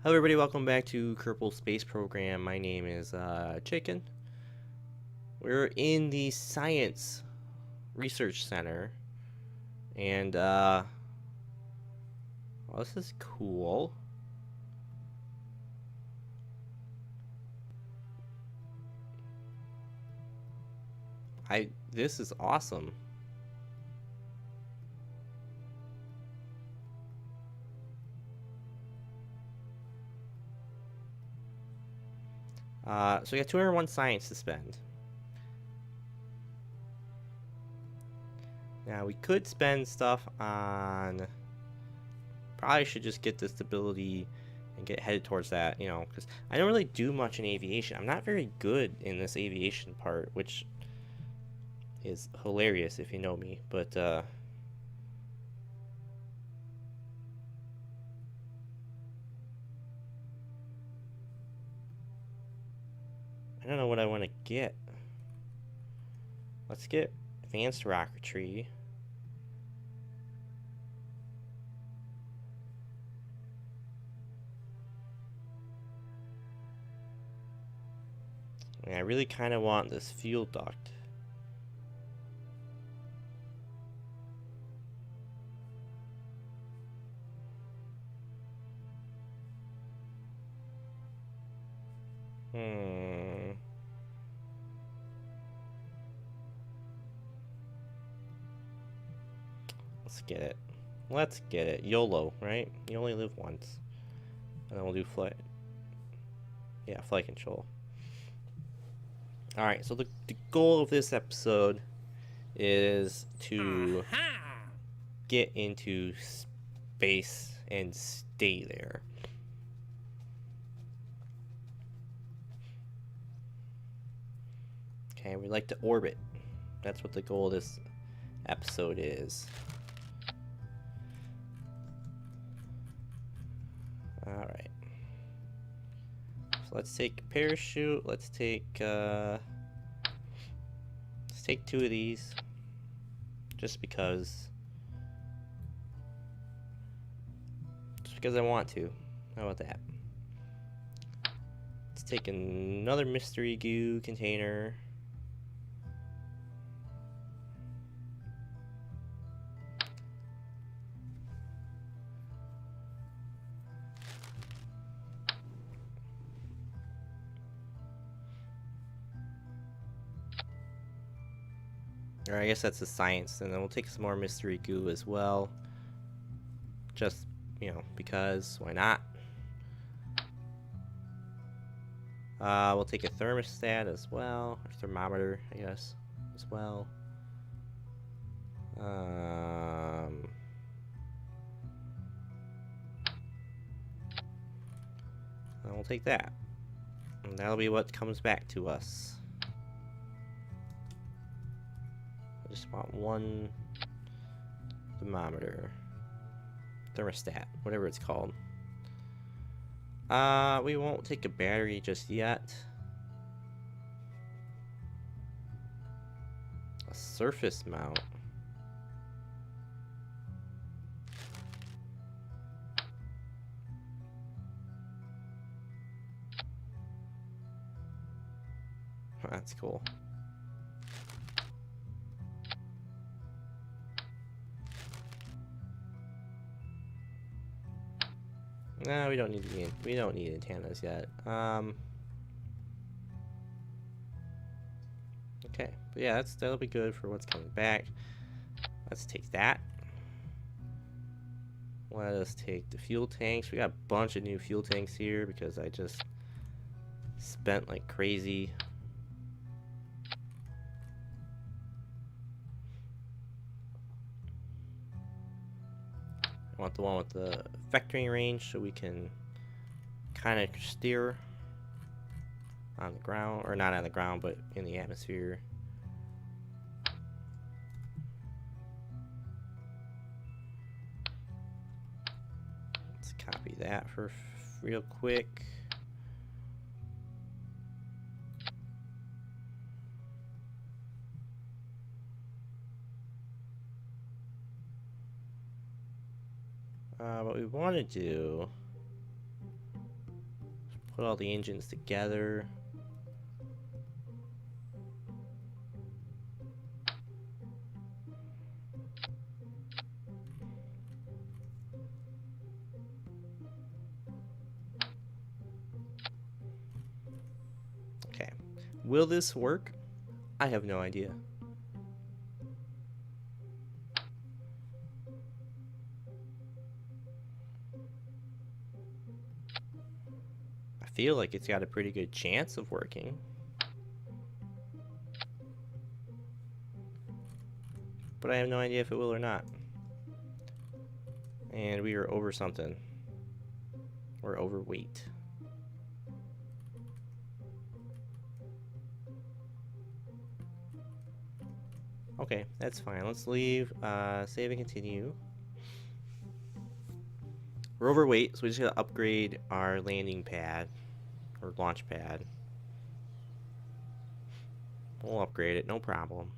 Hello everybody, welcome back to Kerbal Space Program. My name is Chicken. We're in the Science Research Center, and well, this is cool. This is awesome. So we got 201 science to spend. Now we could spend stuff on. Probably should just get the stability and get headed towards that, because I don't really do much in aviation. I'm not very good in this aviation part, which is hilarious if you know me, but I don't know what I want to get. Let's get advanced rocketry. And I really kind of want this fuel duct. Let's get it. Let's get it. YOLO, right? You only live once. And then we'll do flight. Yeah, flight control. Alright, so the goal of this episode is to get into space and stay there. Okay, we like to orbit. That's what the goal of this episode is. Alright. So let's take a parachute. Let's take two of these. Just because I want to. How about that? Let's take another mystery goo container. Or I guess that's the science, and then we'll take some more mystery goo as well. Just, because why not? We'll take a thermostat as well, or thermometer, I guess, as well. And we'll take that, and that'll be what comes back to us. I just want one thermometer, thermostat, whatever it's called. We won't take a battery just yet. A surface mount. That's cool. No, we don't need antennas yet. Okay, but yeah, that'll be good for what's coming back. Let's take that. Let us take the fuel tanks. We got a bunch of new fuel tanks here because I just spent like crazy. I want the one with the vectoring range so we can kind of steer on the ground, or not on the ground, but in the atmosphere. Let's copy that for real quick. What we want to do put all the engines together. Okay. Will this work? I have no idea. I feel like it's got a pretty good chance of working. But I have no idea if it will or not. And we are over something. We're overweight. Okay, that's fine. Let's leave, save and continue. We're overweight, so we just gotta upgrade our landing pad, or launch pad. We'll upgrade it, no problem.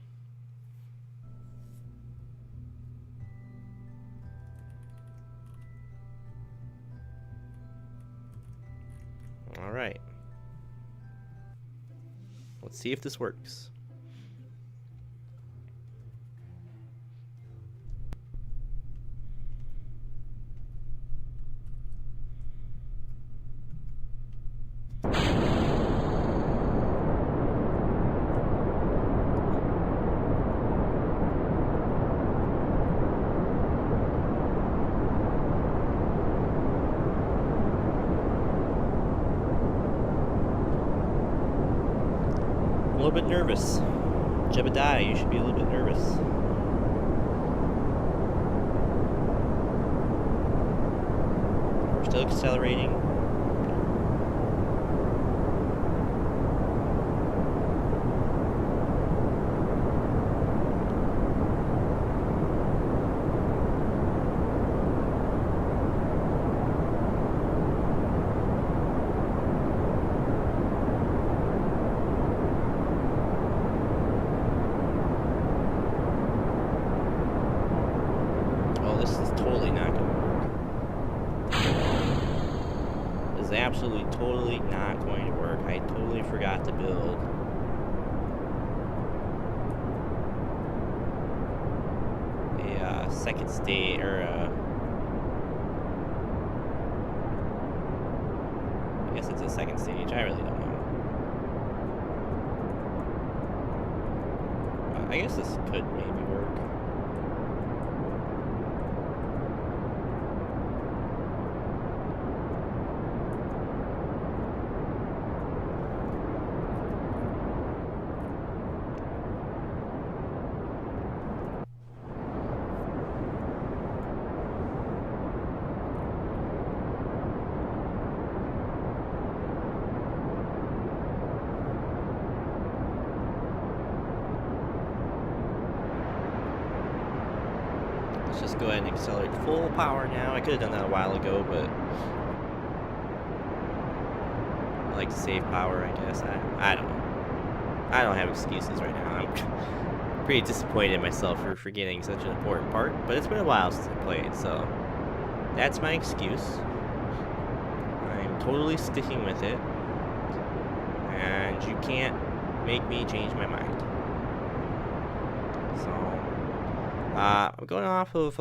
Alright. Let's see if this works. A little bit nervous. Jebediah, you should be a little bit nervous. We're still accelerating. This is totally not going to work. This is absolutely, totally not going to work. I totally forgot to build a second stage, or I guess it's a second stage. I really don't know. I guess this could maybe work. Let's just go ahead and accelerate full power now. I could have done that a while ago, but I like to save power, I guess. I don't know. I don't have excuses right now. I'm pretty disappointed in myself for forgetting such an important part, but it's been a while since I played, so that's my excuse. I'm totally sticking with it, and you can't make me change my mind. So I'm going off of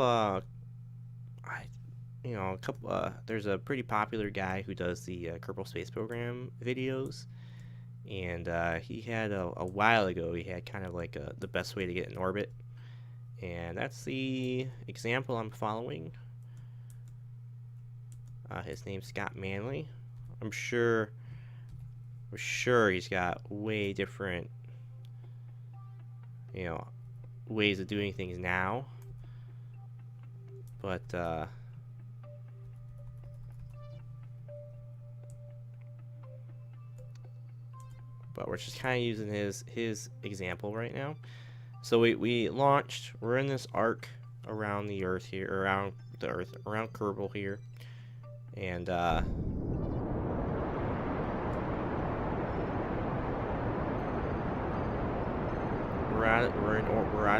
you know, a couple. There's a pretty popular guy who does the Kerbal Space Program videos, and he had a while ago. He had kind of like the best way to get in orbit, and that's the example I'm following. His name's Scott Manley. I'm sure he's got way different, you know, ways of doing things now, but we're just kind of using his example right now. So we launched. We're in this arc around the Earth here, around Kerbal here, and we're out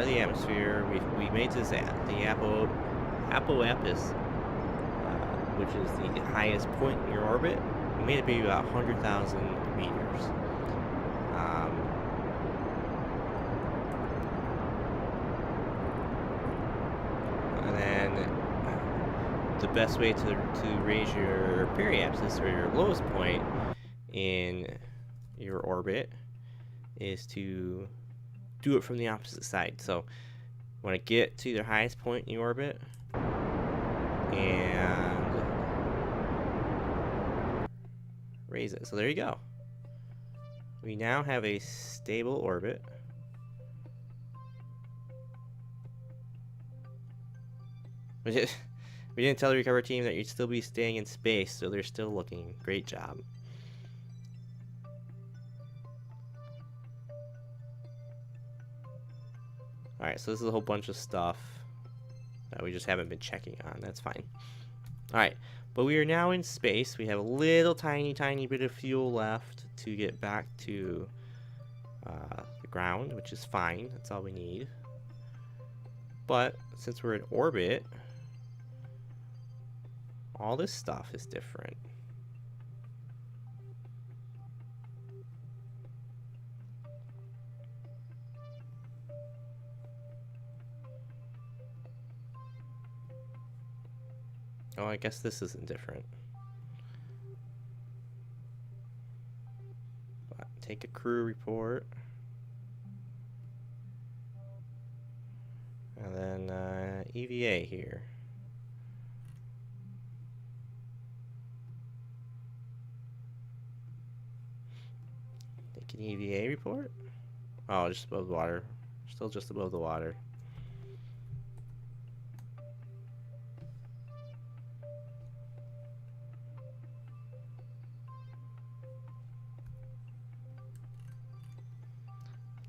of the atmosphere. We made this the Apoapis, which is the highest point in your orbit. we made it be about 100,000 meters. And then the best way to raise your periapsis, or your lowest point in your orbit, is to do it from the opposite side. So you want to get to the highest point in your orbit and raise it. So there you go. We now have a stable orbit. We didn't tell the recovery team that you'd still be staying in space, so they're still looking. Great job. Alright, so this is a whole bunch of stuff that we just haven't been checking on. That's fine. Alright, but we are now in space. We have a little tiny bit of fuel left to get back to the ground, which is fine. That's all we need. But since we're in orbit, all this stuff is different. Oh, I guess this isn't different. But take a crew report. And then EVA here. Take an EVA report. Oh, just above the water. Still just above the water.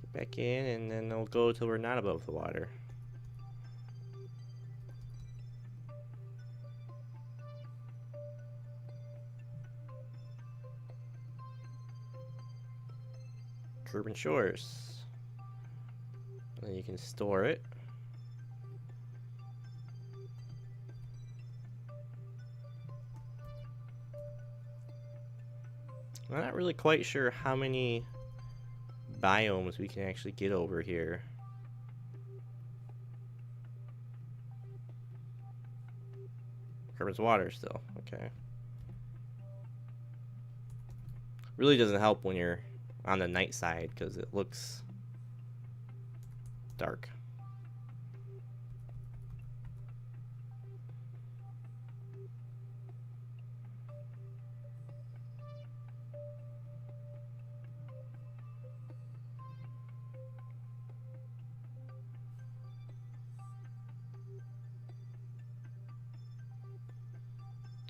Get back in, and then we'll go till we're not above the water. Kerbal shores. And then you can store it. I'm not really quite sure how many biomes we can actually get over here. Kerbal's water still. Okay. Really doesn't help when you're on the night side because it looks dark.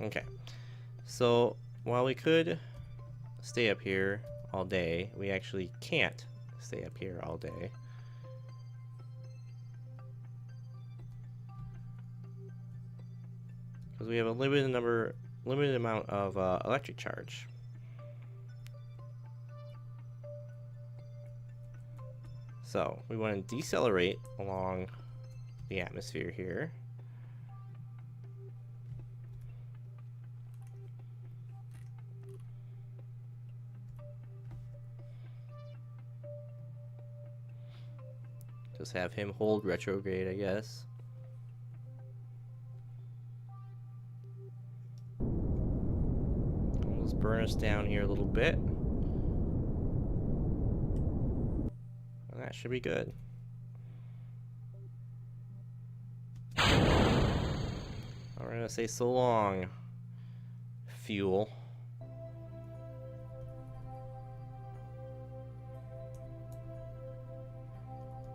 Okay, so while we could stay up here all day, we actually can't stay up here all day. Because we have a limited amount of electric charge. So we want to decelerate along the atmosphere here. Just have him hold retrograde, I guess. Let's burn us down here a little bit. And that should be good. We're gonna say so long, fuel.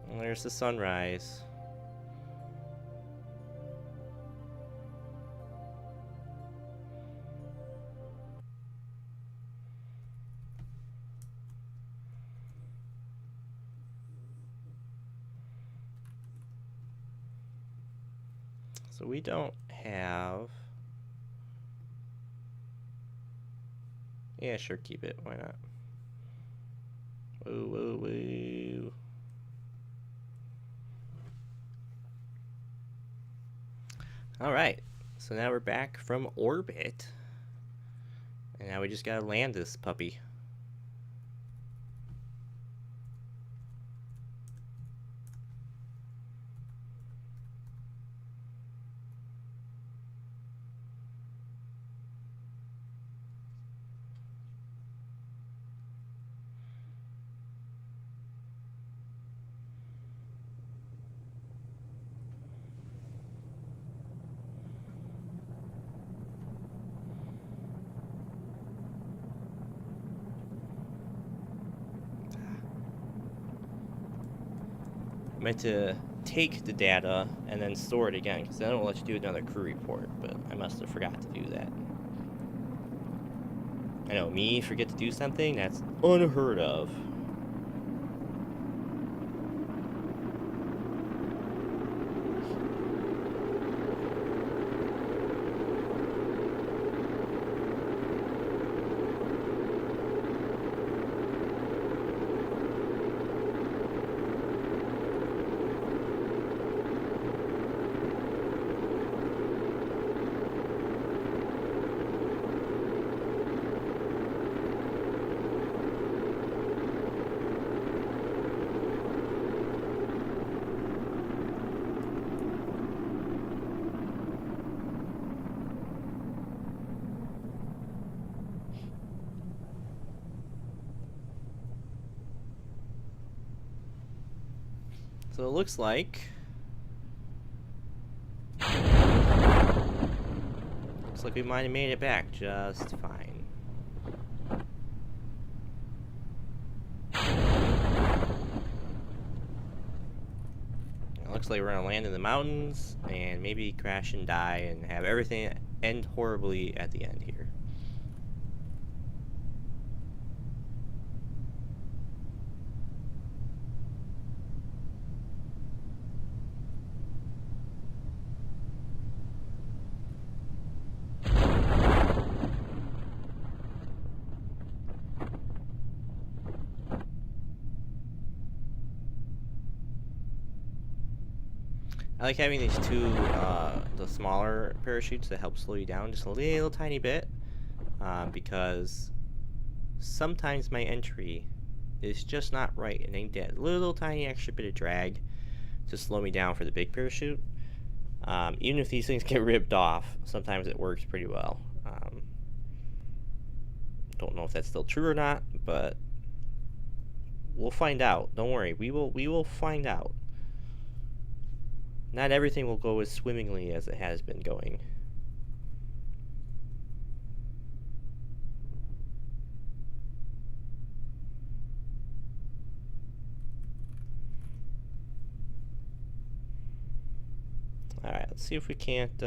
And there's the sunrise. So we don't have... Yeah, sure, keep it. Why not? Whoa, whoa, whoa. Alright, so now we're back from orbit. And now we just gotta land this puppy. I meant to take the data and then store it again, because then it will let you do another crew report, but I must have forgot to do that. I know, me forget to do something? That's unheard of. So it looks like we might have made it back just fine. It looks like we're gonna land in the mountains and maybe crash and die and have everything end horribly at the end here. I like having these two, the smaller parachutes that help slow you down just a little tiny bit, because sometimes my entry is just not right, and they get a little tiny extra bit of drag to slow me down for the big parachute. Even if these things get ripped off, sometimes it works pretty well. Don't know if that's still true or not, but we'll find out. Don't worry, we will find out. Not everything will go as swimmingly as it has been going. Alright, let's see if we can't,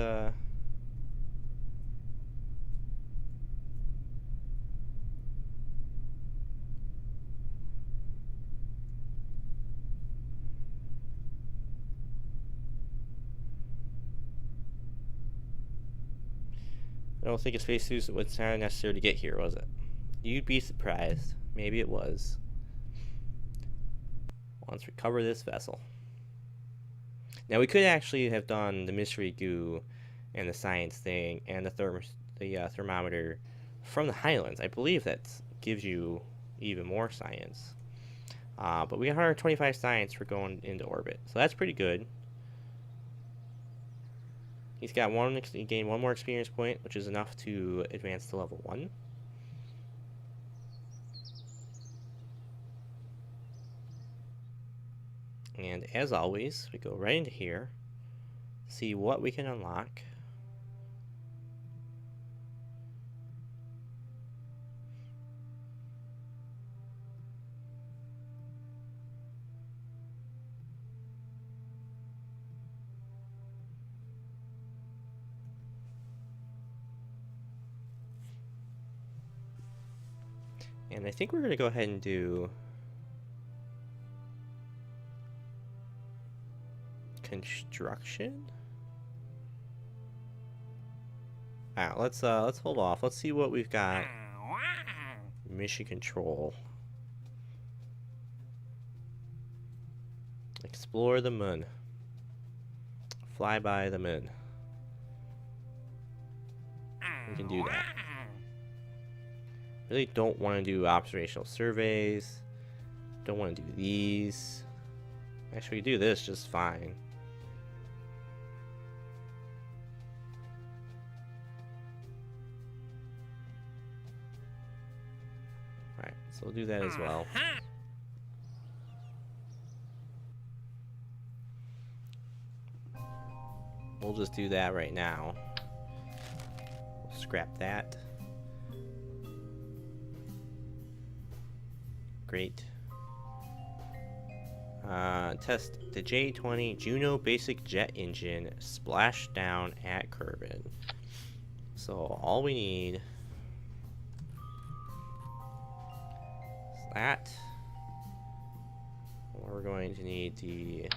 I don't think a spacesuit was necessary to get here, was it? You'd be surprised. Maybe it was. Let's recover this vessel. Now we could actually have done the mystery goo and the science thing and the thermometer from the Highlands. I believe that gives you even more science. But we got 125 science for going into orbit, so that's pretty good. He gained one more experience point, which is enough to advance to level 1. And as always, we go right into here, see what we can unlock. And I think we're going to go ahead and do construction. Alright, let's hold off. Let's see what we've got. Mission control. Explore the moon. Fly by the moon. We can do that. Really don't want to do observational surveys. Don't want to do these. Actually, do this just fine. Alright, so we'll do that as well. We'll just do that right now. We'll scrap that. Great. Test the J20 Juno basic jet engine splashdown at Kerbal. So all we need is that. We're going to need the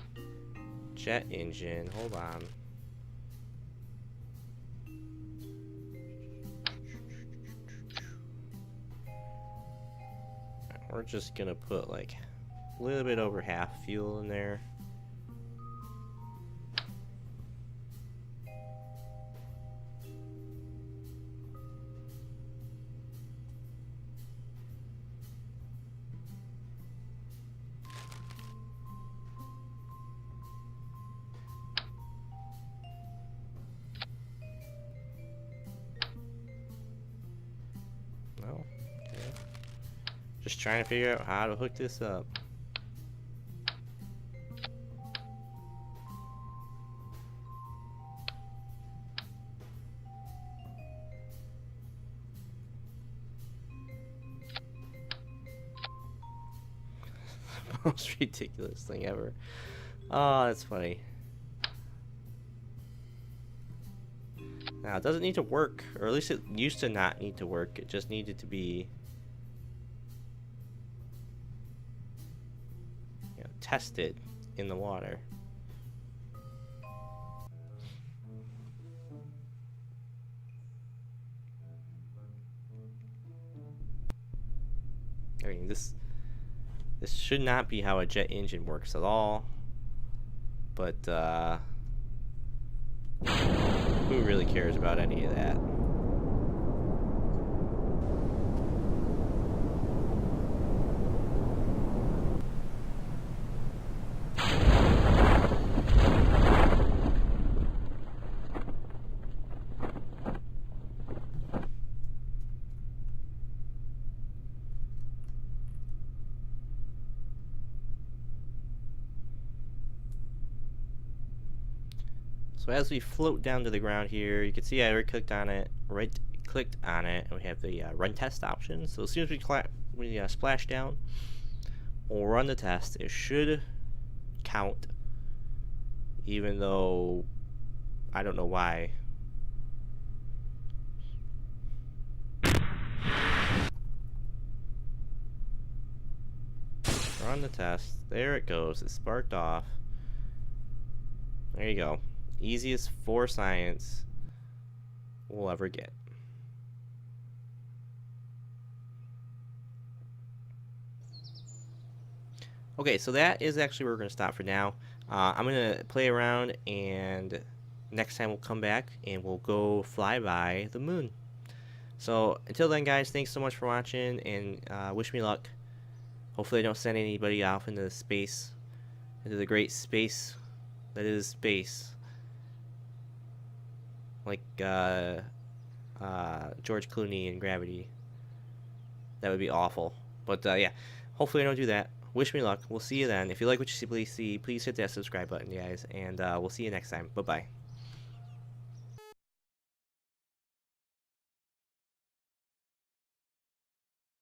jet engine. Hold on. We're just gonna put like a little bit over half fuel in there. No. Okay. Just trying to figure out how to hook this up. Most ridiculous thing ever. Oh, that's funny. Now, it doesn't need to work, or at least it used to not need to work. It just needed to be, you know, tested in the water. I mean, this should not be how a jet engine works at all, but who really cares about any of that? So as we float down to the ground here, you can see I right-clicked on it, and we have the run test option. So as soon as we splash down, we'll run the test. It should count, even though I don't know why. Run the test. There it goes. It sparked off. There you go. Easiest for science we'll ever get. Okay, so that is actually where we're going to stop for now. I'm going to play around, and next time we'll come back and we'll go fly by the moon. So until then, guys, thanks so much for watching, and wish me luck. Hopefully I don't send anybody off into space, into the great space that is space. Like George Clooney in Gravity. That would be awful. But yeah, hopefully I don't do that. Wish me luck. We'll see you then. If you like what you see, please hit that subscribe button, guys. And we'll see you next time. Bye-bye.